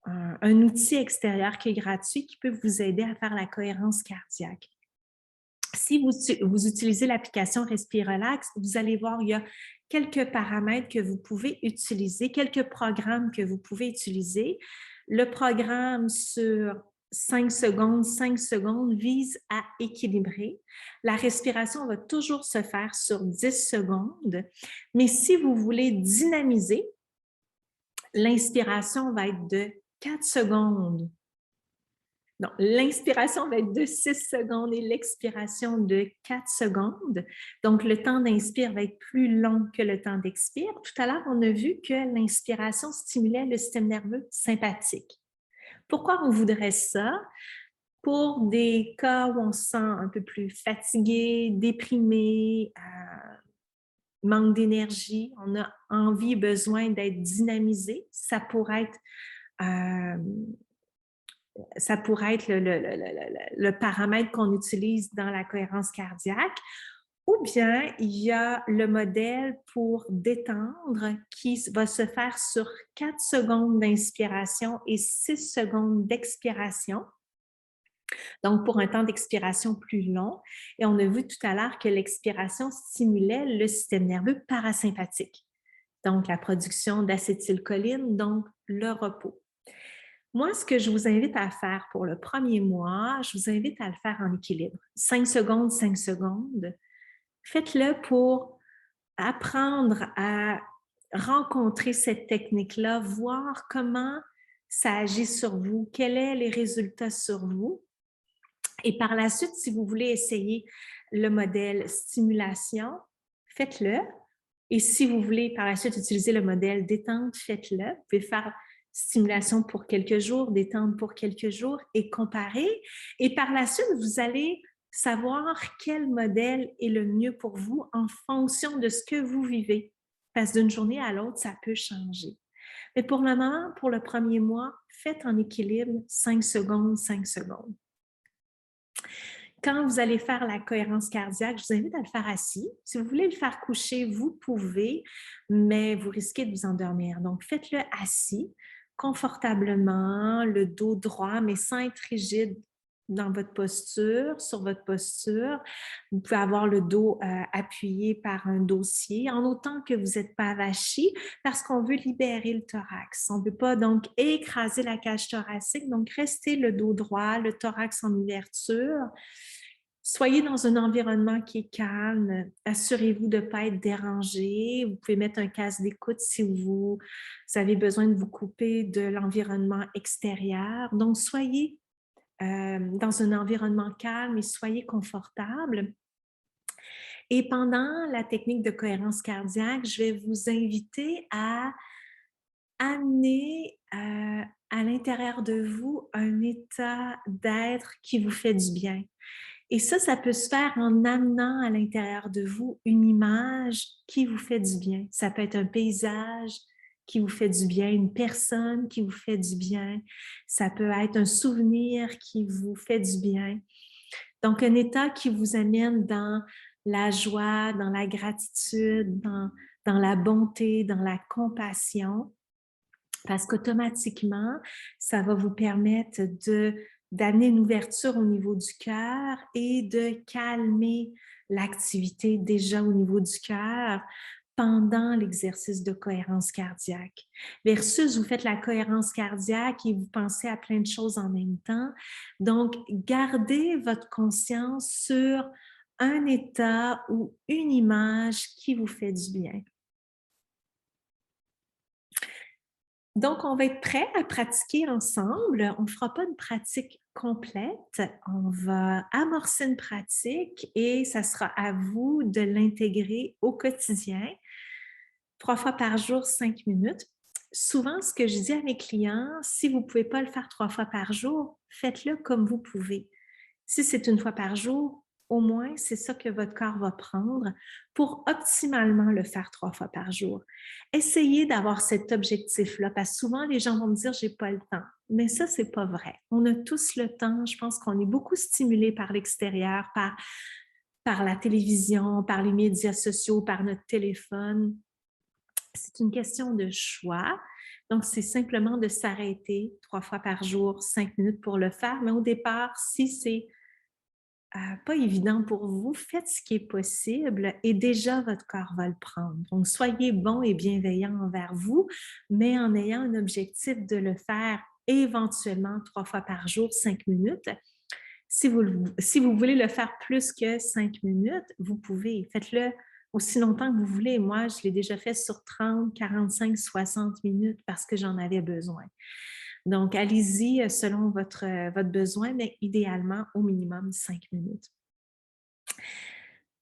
un outil extérieur qui est gratuit qui peut vous aider à faire la cohérence cardiaque. Si vous utilisez l'application Respirelax, vous allez voir, il y a quelques paramètres que vous pouvez utiliser, quelques programmes que vous pouvez utiliser. Le programme sur 5 secondes vise à équilibrer. La respiration va toujours se faire sur 10 secondes, mais si vous voulez dynamiser, l'inspiration va être de 4 secondes. Non, l'inspiration va être de 6 secondes et l'expiration de 4 secondes. Donc, le temps d'inspire va être plus long que le temps d'expire. Tout à l'heure, on a vu que l'inspiration stimulait le système nerveux sympathique. Pourquoi on voudrait ça? Pour des cas où on se sent un peu plus fatigué, déprimé, manque d'énergie, on a envie, besoin d'être dynamisé. Ça pourrait être le paramètre qu'on utilise dans la cohérence cardiaque. Ou bien, il y a le modèle pour détendre qui va se faire sur 4 secondes d'inspiration et 6 secondes d'expiration. Donc, pour un temps d'expiration plus long. Et on a vu tout à l'heure que l'expiration stimulait le système nerveux parasympathique. Donc, la production d'acétylcholine, donc le repos. Moi, ce que je vous invite à faire pour le premier mois, je vous invite à le faire en équilibre. 5 secondes, 5 secondes. Faites-le pour apprendre à rencontrer cette technique-là, voir comment ça agit sur vous, quels sont les résultats sur vous. Et par la suite, si vous voulez essayer le modèle stimulation, faites-le. Et si vous voulez par la suite utiliser le modèle détente, faites-le. Vous pouvez faire stimulation pour quelques jours, détente pour quelques jours et comparer. Et par la suite, vous allez savoir quel modèle est le mieux pour vous en fonction de ce que vous vivez. Parce que d'une journée à l'autre, ça peut changer. Mais pour le moment, pour le premier mois, faites en équilibre 5 secondes, 5 secondes. Quand vous allez faire la cohérence cardiaque, je vous invite à le faire assis. Si vous voulez le faire coucher, vous pouvez, mais vous risquez de vous endormir. Donc, faites-le assis, confortablement, le dos droit, mais sans être rigide dans votre posture, sur votre posture. Vous pouvez avoir le dos appuyé par un dossier, en autant que vous n'êtes pas avachi, parce qu'on veut libérer le thorax. On ne veut pas donc écraser la cage thoracique, donc restez le dos droit, le thorax en ouverture. Soyez dans un environnement qui est calme. Assurez-vous de ne pas être dérangé. Vous pouvez mettre un casque d'écoute si vous avez besoin de vous couper de l'environnement extérieur. Donc, soyez dans un environnement calme et soyez confortable. Et pendant la technique de cohérence cardiaque, je vais vous inviter à amener à l'intérieur de vous un état d'être qui vous fait du bien. Et ça peut se faire en amenant à l'intérieur de vous une image qui vous fait du bien. Ça peut être un paysage qui vous fait du bien, une personne qui vous fait du bien. Ça peut être un souvenir qui vous fait du bien. Donc, un état qui vous amène dans la joie, dans la gratitude, dans la bonté, dans la compassion, parce qu'automatiquement, ça va vous permettre d'amener une ouverture au niveau du cœur et de calmer l'activité déjà au niveau du cœur pendant l'exercice de cohérence cardiaque. Versus, vous faites la cohérence cardiaque et vous pensez à plein de choses en même temps. Donc, gardez votre conscience sur un état ou une image qui vous fait du bien. Donc, on va être prêt à pratiquer ensemble. On ne fera pas une pratique complète. On va amorcer une pratique et ça sera à vous de l'intégrer au quotidien. 3 fois par jour, 5 minutes. Souvent, ce que je dis à mes clients, si vous ne pouvez pas le faire 3 fois par jour, faites-le comme vous pouvez. Si c'est 1 fois par jour, au moins, c'est ça que votre corps va prendre pour optimalement le faire 3 fois par jour. Essayez d'avoir cet objectif-là, parce que souvent, les gens vont me dire « j'ai pas le temps ». Mais ça, c'est pas vrai. On a tous le temps. Je pense qu'on est beaucoup stimulés par l'extérieur, par la télévision, par les médias sociaux, par notre téléphone. C'est une question de choix. Donc, c'est simplement de s'arrêter 3 fois par jour, 5 minutes pour le faire. Mais au départ, si c'est pas évident pour vous, faites ce qui est possible et déjà votre corps va le prendre. Donc, soyez bon et bienveillant envers vous, mais en ayant un objectif de le faire éventuellement 3 fois par jour, 5 minutes. Si vous voulez le faire plus que 5 minutes, vous pouvez. Faites-le aussi longtemps que vous voulez. Moi, je l'ai déjà fait sur 30, 45, 60 minutes parce que j'en avais besoin. Donc, allez-y selon votre besoin, mais idéalement au minimum 5 minutes.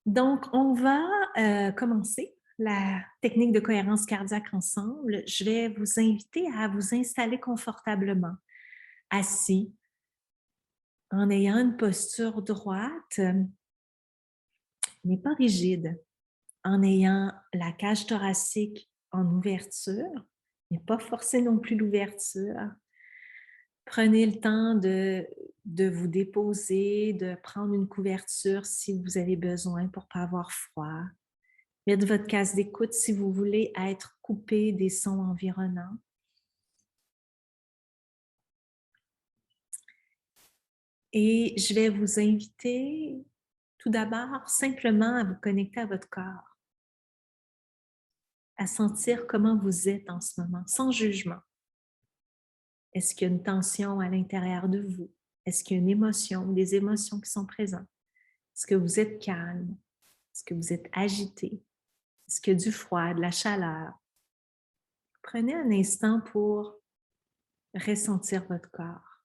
Donc, on va commencer la technique de cohérence cardiaque ensemble. Je vais vous inviter à vous installer confortablement, assis, en ayant une posture droite, mais pas rigide, en ayant la cage thoracique en ouverture, mais pas forcer non plus l'ouverture. Prenez le temps de vous déposer, de prendre une couverture si vous avez besoin pour ne pas avoir froid. Mettre votre casque d'écoute si vous voulez être coupé des sons environnants. Et je vais vous inviter tout d'abord simplement à vous connecter à votre corps, à sentir comment vous êtes en ce moment, sans jugement. Est-ce qu'il y a une tension à l'intérieur de vous? Est-ce qu'il y a une émotion, des émotions qui sont présentes? Est-ce que vous êtes calme? Est-ce que vous êtes agité? Est-ce qu'il y a du froid, de la chaleur? Prenez un instant pour ressentir votre corps.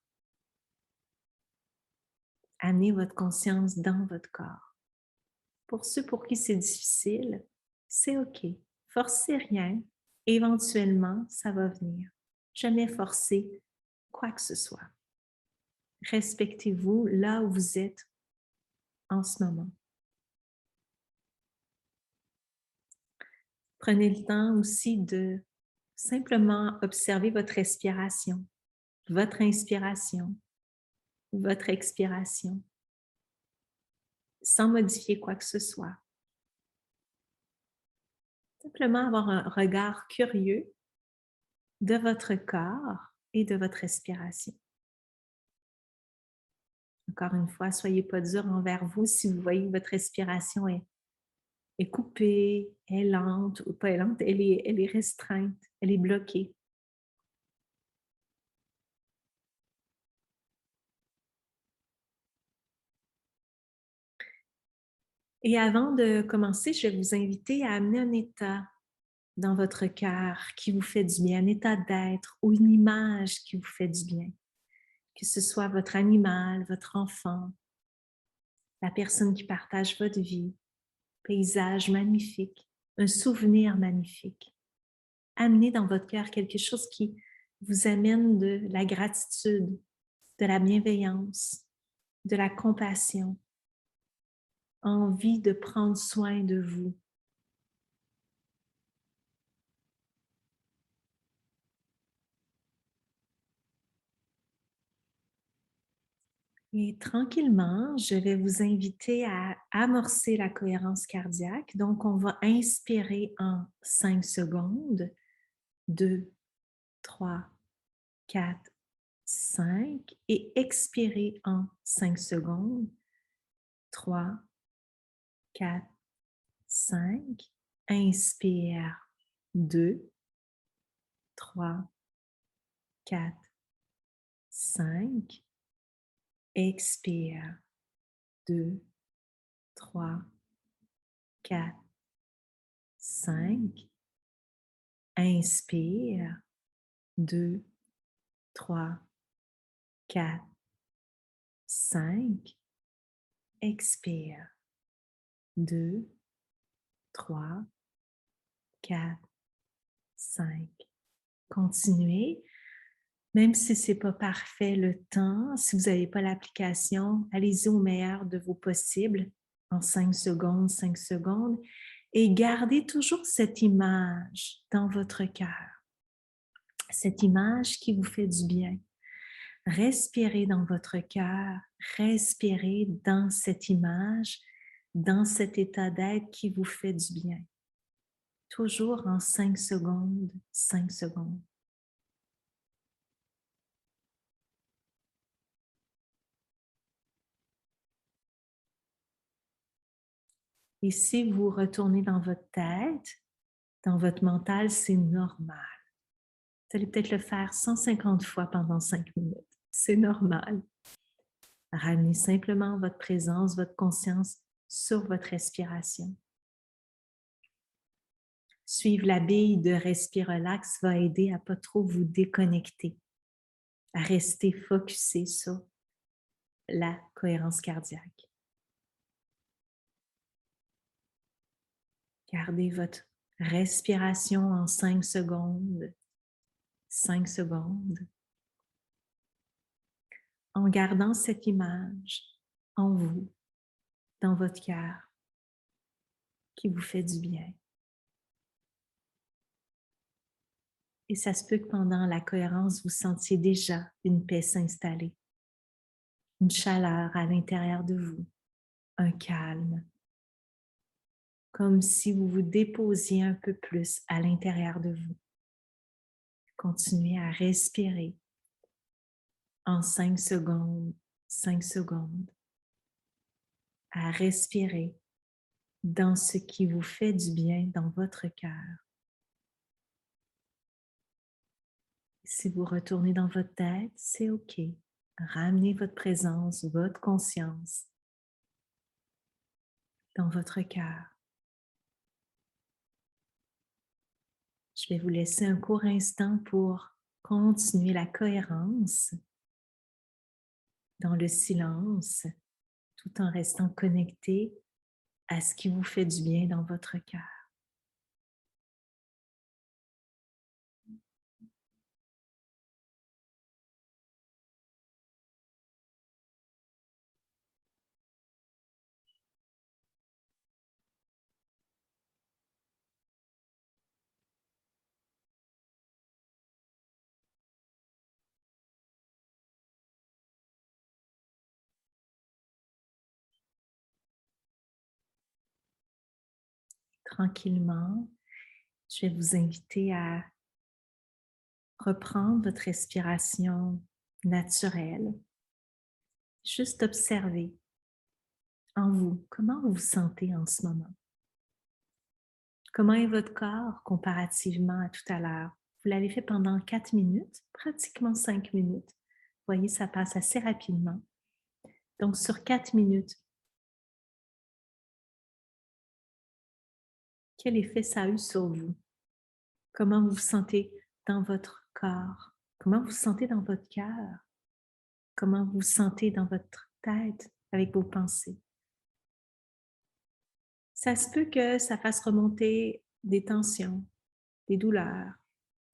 Amenez votre conscience dans votre corps. Pour ceux pour qui c'est difficile, c'est OK. Forcez rien. Éventuellement, ça va venir. Jamais forcer quoi que ce soit. Respectez-vous là où vous êtes en ce moment. Prenez le temps aussi de simplement observer votre respiration, votre inspiration, votre expiration, sans modifier quoi que ce soit. Simplement avoir un regard curieux de votre corps et de votre respiration. Encore une fois, soyez pas dur envers vous si vous voyez que votre respiration est coupée, est lente, ou pas lente, elle est restreinte, elle est bloquée. Et avant de commencer, je vais vous inviter à amener un état dans votre cœur qui vous fait du bien, un état d'être ou une image qui vous fait du bien. Que ce soit votre animal, votre enfant, la personne qui partage votre vie, paysage magnifique, un souvenir magnifique. Amenez dans votre cœur quelque chose qui vous amène de la gratitude, de la bienveillance, de la compassion, envie de prendre soin de vous. Et tranquillement, je vais vous inviter à amorcer la cohérence cardiaque. Donc, on va inspirer en 5 secondes. 2, 3, 4, 5. Et expirer en 5 secondes. 3, 4, 5. Inspire. 2, 3, 4, 5. Expire. 2, 3, 4, 5. Inspire. 2, 3, 4, 5. Expire. 2, 3, 4, 5. Continuez. Même si ce n'est pas parfait le temps, si vous n'avez pas l'application, allez-y au meilleur de vos possibles en 5 secondes, 5 secondes, et gardez toujours cette image dans votre cœur, cette image qui vous fait du bien. Respirez dans votre cœur, respirez dans cette image, dans cet état d'être qui vous fait du bien. Toujours en 5 secondes, 5 secondes. Et si vous retournez dans votre tête, dans votre mental, c'est normal. Vous allez peut-être le faire 150 fois pendant 5 minutes. C'est normal. Ramenez simplement votre présence, votre conscience sur votre respiration. Suivre la bille de Respire Relax va aider à ne pas trop vous déconnecter, à rester focusé sur la cohérence cardiaque. Gardez votre respiration en 5 secondes. 5 secondes. En gardant cette image en vous, dans votre cœur, qui vous fait du bien. Et ça se peut que pendant la cohérence, vous sentiez déjà une paix s'installer, une chaleur à l'intérieur de vous, un calme, comme si vous vous déposiez un peu plus à l'intérieur de vous. Continuez à respirer en 5 secondes, 5 secondes, à respirer dans ce qui vous fait du bien dans votre cœur. Si vous retournez dans votre tête, c'est OK. Ramenez votre présence, votre conscience dans votre cœur. Je vais vous laisser un court instant pour continuer la cohérence dans le silence, tout en restant connecté à ce qui vous fait du bien dans votre cœur. Tranquillement, je vais vous inviter à reprendre votre respiration naturelle. Juste observer en vous, comment vous vous sentez en ce moment. Comment est votre corps comparativement à tout à l'heure? Vous l'avez fait pendant 4 minutes, pratiquement 5 minutes. Vous voyez, ça passe assez rapidement. Donc, sur 4 minutes, quel effet ça a eu sur vous? Comment vous vous sentez dans votre corps? Comment vous vous sentez dans votre cœur? Comment vous vous sentez dans votre tête avec vos pensées? Ça se peut que ça fasse remonter des tensions, des douleurs,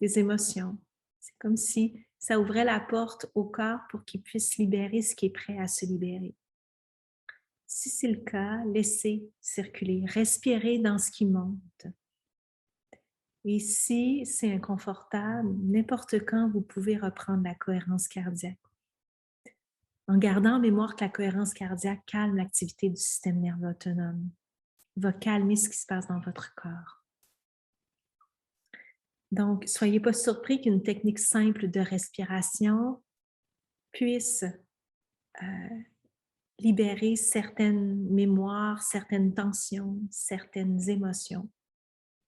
des émotions. C'est comme si ça ouvrait la porte au corps pour qu'il puisse libérer ce qui est prêt à se libérer. Si c'est le cas, laissez circuler, respirez dans ce qui monte. Et si c'est inconfortable, n'importe quand, vous pouvez reprendre la cohérence cardiaque. En gardant en mémoire que la cohérence cardiaque calme l'activité du système nerveux autonome, va calmer ce qui se passe dans votre corps. Donc, soyez pas surpris qu'une technique simple de respiration puisse libérer certaines mémoires, certaines tensions, certaines émotions.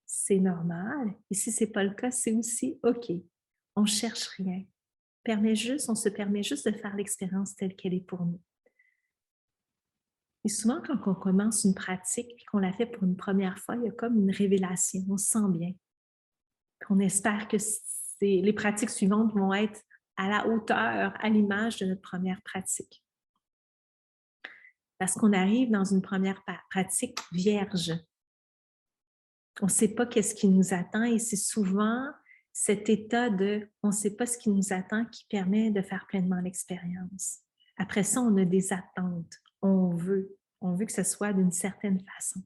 C'est normal. Et si ce n'est pas le cas, c'est aussi OK. On ne cherche rien. On se permet juste de faire l'expérience telle qu'elle est pour nous. Et souvent, quand on commence une pratique et qu'on la fait pour une première fois, il y a comme une révélation, on se sent bien. Puis on espère que les pratiques suivantes vont être à la hauteur, à l'image de notre première pratique. Parce qu'on arrive dans une première pratique vierge. On ne sait pas qu'est-ce qui nous attend et c'est souvent cet état de on ne sait pas ce qui nous attend qui permet de faire pleinement l'expérience. Après ça, on a des attentes. On veut que ce soit d'une certaine façon.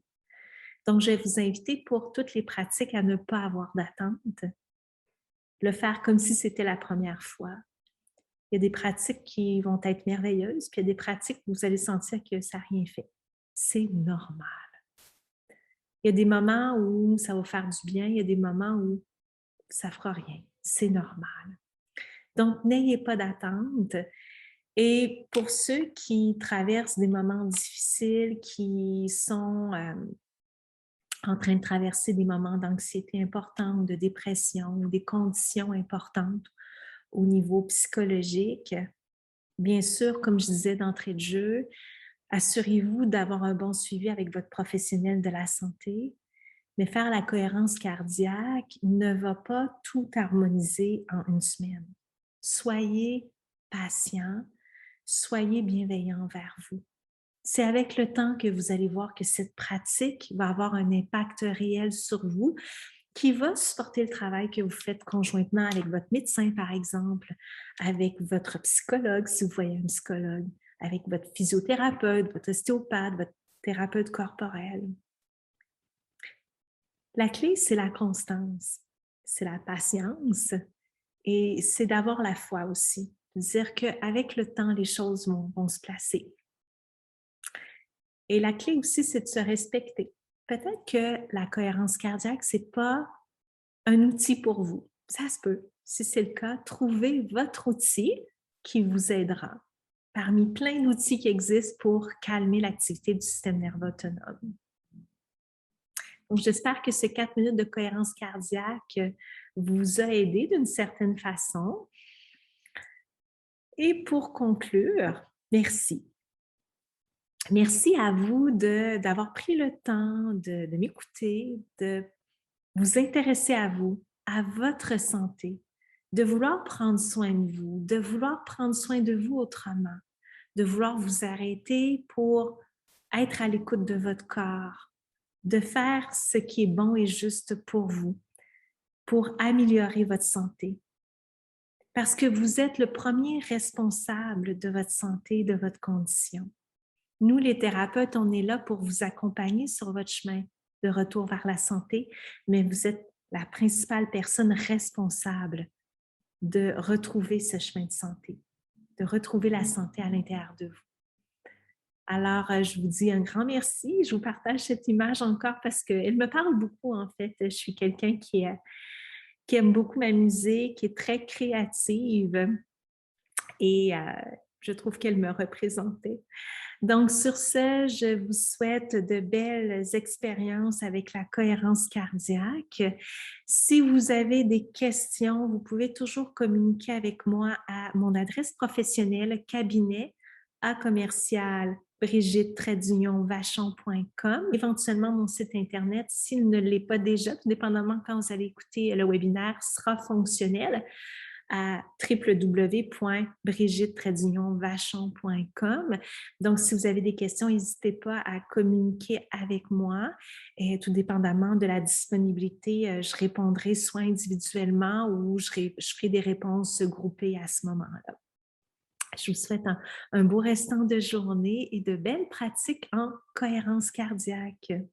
Donc, je vais vous inviter pour toutes les pratiques à ne pas avoir d'attente, le faire comme si c'était la première fois. Il y a des pratiques qui vont être merveilleuses, puis il y a des pratiques où vous allez sentir que ça n'a rien fait. C'est normal. Il y a des moments où ça va faire du bien, il y a des moments où ça ne fera rien. C'est normal. Donc, n'ayez pas d'attente. Et pour ceux qui traversent des moments difficiles, qui sont en train de traverser des moments d'anxiété importants ou de dépression ou des conditions importantes au niveau psychologique, bien sûr, comme je disais d'entrée de jeu, assurez-vous d'avoir un bon suivi avec votre professionnel de la santé, mais faire la cohérence cardiaque ne va pas tout harmoniser en une semaine. Soyez patient, soyez bienveillant envers vous. C'est avec le temps que vous allez voir que cette pratique va avoir un impact réel sur vous qui va supporter le travail que vous faites conjointement avec votre médecin, par exemple, avec votre psychologue, si vous voyez un psychologue, avec votre physiothérapeute, votre ostéopathe, votre thérapeute corporel. La clé, c'est la constance, c'est la patience et c'est d'avoir la foi aussi. De dire qu'avec le temps, les choses vont se placer. Et la clé aussi, c'est de se respecter. Peut-être que la cohérence cardiaque, ce n'est pas un outil pour vous. Ça se peut. Si c'est le cas, trouvez votre outil qui vous aidera parmi plein d'outils qui existent pour calmer l'activité du système nerveux autonome. Donc, j'espère que ces 4 minutes de cohérence cardiaque vous a aidé d'une certaine façon. Et pour conclure, merci. Merci à vous d'avoir pris le temps de m'écouter, de vous intéresser à vous, à votre santé, de vouloir prendre soin de vous, de vouloir prendre soin de vous autrement, de vouloir vous arrêter pour être à l'écoute de votre corps, de faire ce qui est bon et juste pour vous, pour améliorer votre santé. Parce que vous êtes le premier responsable de votre santé, de votre condition. Nous, les thérapeutes, on est là pour vous accompagner sur votre chemin de retour vers la santé, mais vous êtes la principale personne responsable de retrouver ce chemin de santé, de retrouver la santé à l'intérieur de vous. Alors, je vous dis un grand merci. Je vous partage cette image encore parce qu'elle me parle beaucoup, en fait. Je suis quelqu'un qui aime beaucoup m'amuser, qui est très créative et je trouve qu'elle me représentait. Donc, sur ce, je vous souhaite de belles expériences avec la cohérence cardiaque. Si vous avez des questions, vous pouvez toujours communiquer avec moi à mon adresse professionnelle cabinet à commercial brigitte-vachon.com. Éventuellement, mon site Internet, s'il ne l'est pas déjà, tout dépendamment quand vous allez écouter le webinaire, sera fonctionnel à www.brigitte-vachon.com. Donc, si vous avez des questions, n'hésitez pas à communiquer avec moi. Et tout dépendamment de la disponibilité, je répondrai soit individuellement ou je ferai des réponses groupées à ce moment-là. Je vous souhaite un beau restant de journée et de belles pratiques en cohérence cardiaque.